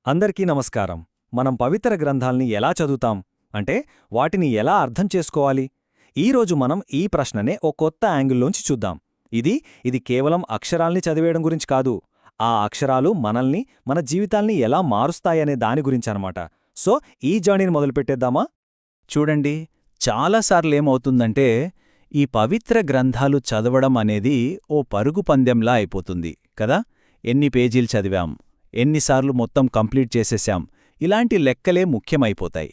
అందరికీ నమస్కారం. మనం పవిత్ర గ్రంథాల్ని ఎలా చదువుతాం అంటే వాటిని ఎలా అర్థం చేసుకోవాలి? ఈరోజు మనం ఈ ప్రశ్ననే ఓ కొత్త యాంగిల్లోంచి చూద్దాం. ఇది కేవలం అక్షరాల్ని చదివేయడం గురించి కాదు, ఆ అక్షరాలు మనల్ని, మన జీవితాల్ని ఎలా మారుస్తాయనే దాని గురించనమాట. సో ఈ జర్నీని మొదలుపెట్టేద్దామా? చూడండి, చాలాసార్లేమవుతుందంటే ఈ పవిత్ర గ్రంథాలు చదవడం అనేది ఓ పరుగు పందెంలా అయిపోతుంది కదా. ఎన్ని పేజీలు చదివాం, ఎన్నిసార్లు మొత్తం కంప్లీట్ చేసేశాం, ఇలాంటి లెక్కలే ముఖ్యమైపోతాయి.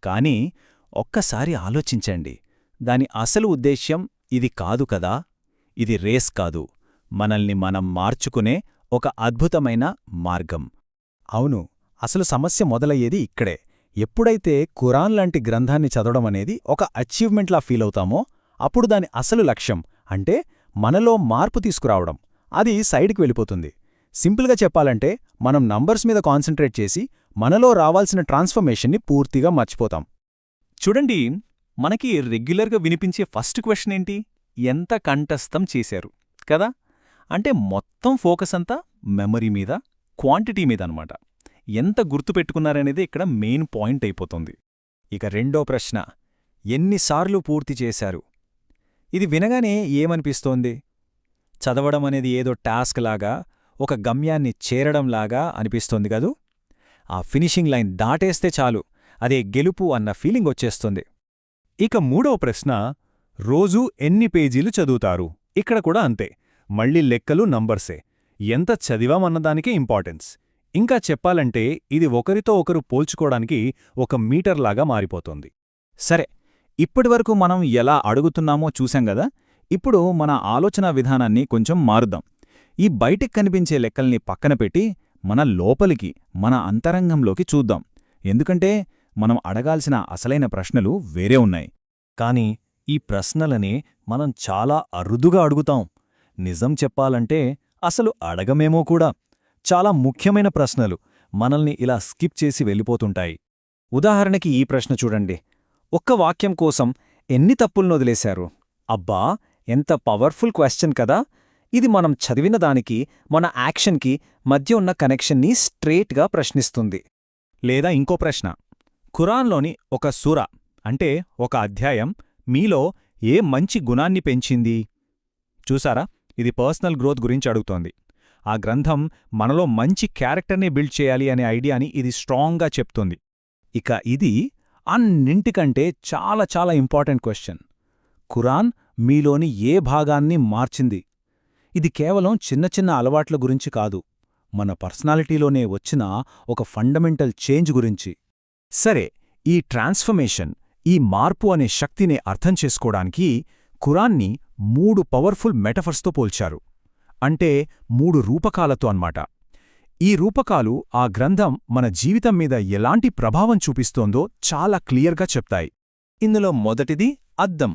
కానీ ఒక్కసారి ఆలోచించండి, దాని అసలు ఉద్దేశ్యం ఇది కాదు కదా. ఇది రేస్ కాదు, మనల్ని మనం మార్చుకునే ఒక అద్భుతమైన మార్గం. అవును, అసలు సమస్య మొదలయ్యేది ఇక్కడే. ఎప్పుడైతే ఖురాన్ లాంటి గ్రంథాన్ని చదవడమనేది ఒక అచీవ్మెంట్లా ఫీలవుతామో అప్పుడు దాని అసలు లక్ష్యం అంటే మనలో మార్పు తీసుకురావడం అది సైడ్కి వెళ్ళిపోతుంది. సింపుల్గా చెప్పాలంటే మనం నంబర్స్ మీద కాన్సంట్రేట్ చేసి మనలో రావాల్సిన ట్రాన్స్ఫర్మేషన్ని పూర్తిగా మర్చిపోతాం. చూడండి, మనకి రెగ్యులర్గా వినిపించే ఫస్ట్ క్వశ్చన్ ఏంటి? ఎంత కంఠస్థం చేశారు కదా. అంటే మొత్తం ఫోకస్ అంతా మెమరీ మీద, క్వాంటిటీ మీద అనమాట. ఎంత గుర్తుపెట్టుకున్నారనేది ఇక్కడ మెయిన్ పాయింట్ అయిపోతుంది. ఇక రెండో ప్రశ్న, ఎన్నిసార్లు పూర్తి చేశారు? ఇది వినగానే ఏమనిపిస్తోంది? చదవడం అనేది ఏదో టాస్క్ లాగా, ఒక గమ్యాన్ని చేరడంలాగా అనిపిస్తోంది కదూ. ఆ ఫినిషింగ్ లైన్ దాటేస్తే చాలు, అదే గెలుపు అన్న ఫీలింగ్ వచ్చేస్తుంది. ఇక మూడో ప్రశ్న, రోజూ ఎన్ని పేజీలు చదువుతారు? ఇక్కడ కూడా అంతే, మళ్ళీ లెక్కలు నంబర్సే. ఎంత చదివామన్నదానికే ఇంపార్టెన్స్. ఇంకా చెప్పాలంటే ఇది ఒకరితో ఒకరు పోల్చుకోవడానికి ఒక మీటర్లాగా మారిపోతుంది. సరే, ఇప్పటివరకు మనం ఎలా అడుగుతున్నామో చూశాం గదా. ఇప్పుడు మన ఆలోచనా విధానాన్ని కొంచెం మారుద్దాం. ఈ బయటికి కనిపించే లెక్కల్ని పక్కన పెట్టి మన లోపలికి, మన అంతరంగంలోకి చూద్దాం. ఎందుకంటే మనం అడగాల్సిన అసలైన ప్రశ్నలు వేరే ఉన్నాయి. కాని ఈ ప్రశ్నలని మనం చాలా అరుదుగా అడుగుతాం. నిజం చెప్పాలంటే అసలు అడగమేమో కూడా. చాలా ముఖ్యమైన ప్రశ్నలు మనల్ని ఇలా స్కిప్ చేసి వెళ్ళిపోతుంటాయి. ఉదాహరణకి ఈ ప్రశ్న చూడండి, ఒక్క వాక్యం కోసం ఎన్ని తప్పుల్ని వదిలేశారు? అబ్బా, ఎంత పవర్ఫుల్ క్వశ్చన్ కదా. ఇది మనం చదివిన దానికి, మన యాక్షన్కి మధ్య ఉన్న కనెక్షన్ని స్ట్రేట్గా ప్రశ్నిస్తుంది. లేదా ఇంకో ప్రశ్న, ఖురాన్లోని ఒక సూర అంటే ఒక అధ్యాయం మీలో ఏ మంచి గుణాన్ని పెంచింది? చూసారా, ఇది పర్సనల్ గ్రోత్ గురించి అడుగుతోంది. ఆ గ్రంథం మనలో మంచి క్యారెక్టర్ని బిల్డ్ చేయాలి అనే ఐడియాని ఇది స్ట్రాంగ్గా చెప్తుంది. ఇక ఇది అన్నింటికంటే చాలా చాలా ఇంపార్టెంట్ క్వశ్చన్, ఖురాన్ మీలోని ఏ భాగాన్ని మార్చింది? ఇది కేవలం చిన్న చిన్న అలవాట్ల గురించి కాదు, మన పర్సనాలిటీలోనే వచ్చిన ఒక ఫండమెంటల్ చేంజ్ గురించి. సరే, ఈ ట్రాన్స్ఫర్మేషన్, ఈ మార్పు అనే శక్తిని అర్థం చేసుకోవడానికి ఖురాన్ని 3 పవర్ఫుల్ మెటఫర్స్తో పోల్చారు. అంటే 3 రూపకాలతో అన్నమాట. ఈ రూపకాలు ఆ గ్రంథం మన జీవితం మీద ఎలాంటి ప్రభావం చూపిస్తోందో చాలా క్లియర్గా చెప్తాయి. ఇందులో మొదటిది అద్దం.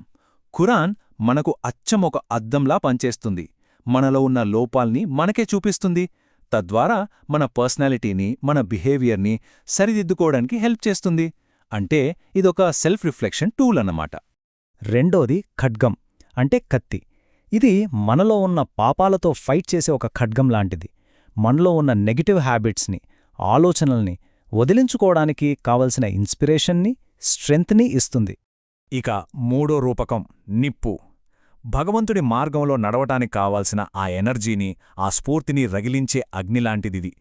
ఖురాన్ మనకు అచ్చం ఒక అద్దంలా పనిచేస్తుంది. మనలో ఉన్న లోపాల్ని మనకే చూపిస్తుంది. తద్వారా మన పర్సనాలిటీని, మన బిహేవియర్ని సరిదిద్దుకోవడానికి హెల్ప్ చేస్తుంది. అంటే ఇదొక సెల్ఫ్ రిఫ్లెక్షన్ టూల్ అన్నమాట. రెండోది ఖడ్గం అంటే కత్తి. ఇది మనలో ఉన్న పాపాలతో ఫైట్ చేసే ఒక ఖడ్గం లాంటిది. మనలో ఉన్న నెగటివ్ హ్యాబిట్స్ని, ఆలోచనల్ని వదిలించుకోవడానికి కావలసిన ఇన్స్పిరేషన్ని, స్ట్రెంగ్త్ని ఇస్తుంది. ఇక మూడో రూపకం నిప్పు. భగవంతుడి మార్గంలో నడవటానికి కావాల్సిన ఆ ఎనర్జీని, ఆ స్ఫూర్తిని రగిలించే అగ్నిలాంటిదిది.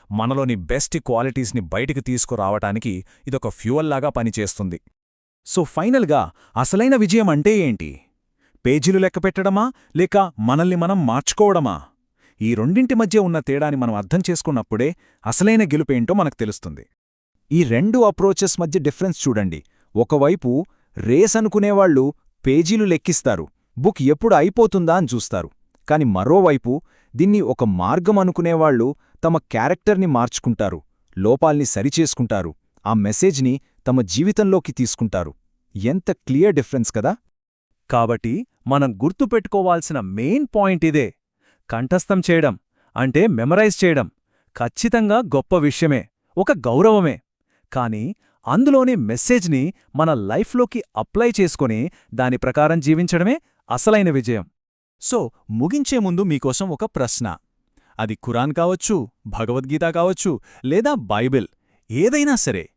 మనలోని బెస్ట్ క్వాలిటీస్ని బయటికి తీసుకురావటానికి ఇదొక ఫ్యూయల్లాగా పనిచేస్తుంది. సో ఫైనల్గా అసలైన విజయం అంటే ఏంటి? పేజీలు లెక్కపెట్టడమా, లేక మనల్ని మనం మార్చుకోవడమా? ఈ రెండింటి మధ్య ఉన్న తేడాని మనం అర్థం చేసుకున్నప్పుడే అసలైన గెలుపేంటో మనకు తెలుస్తుంది. ఈ 2 అప్రోచెస్ మధ్య డిఫరెన్స్ చూడండి. ఒకవైపు రేస్ అనుకునేవాళ్లు పేజీలు లెక్కిస్తారు, బుక్ ఎప్పుడు అయిపోతుందా అని చూస్తారు. కాని మరోవైపు దీన్ని ఒక మార్గం అనుకునేవాళ్లు తమ క్యారెక్టర్ని మార్చుకుంటారు, లోపాల్ని సరిచేసుకుంటారు, ఆ మెసేజ్ని తమ జీవితంలోకి తీసుకుంటారు. ఎంత క్లియర్ డిఫరెన్స్ కదా. కాబట్టి మనం గుర్తుపెట్టుకోవాల్సిన మెయిన్ పాయింట్ ఇదే. కంఠస్థం చేయడం అంటే మెమరైజ్ చేయడం ఖచ్చితంగా గొప్ప విషయమే, ఒక గౌరవమే. కాని అందులోని మెసేజ్ని మన లైఫ్లోకి అప్లై చేసుకుని దాని ప్రకారం జీవించడమే అసలైన విజయం. సో ముగించే ముందు మీకోసం ఒక ప్రశ్న. అది ఖురాన్ కావచ్చు, భగవద్గీత కావచ్చు, లేదా బైబిల్, ఏదైనా సరే.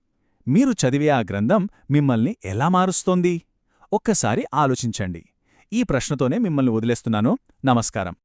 మీరు చదివే ఆ గ్రంథం మిమ్మల్ని ఎలా మారుస్తోంది? ఒక్కసారి ఆలోచించండి. ఈ ప్రశ్నతోనే మిమ్మల్ని వదిలేస్తున్నాను. నమస్కారం.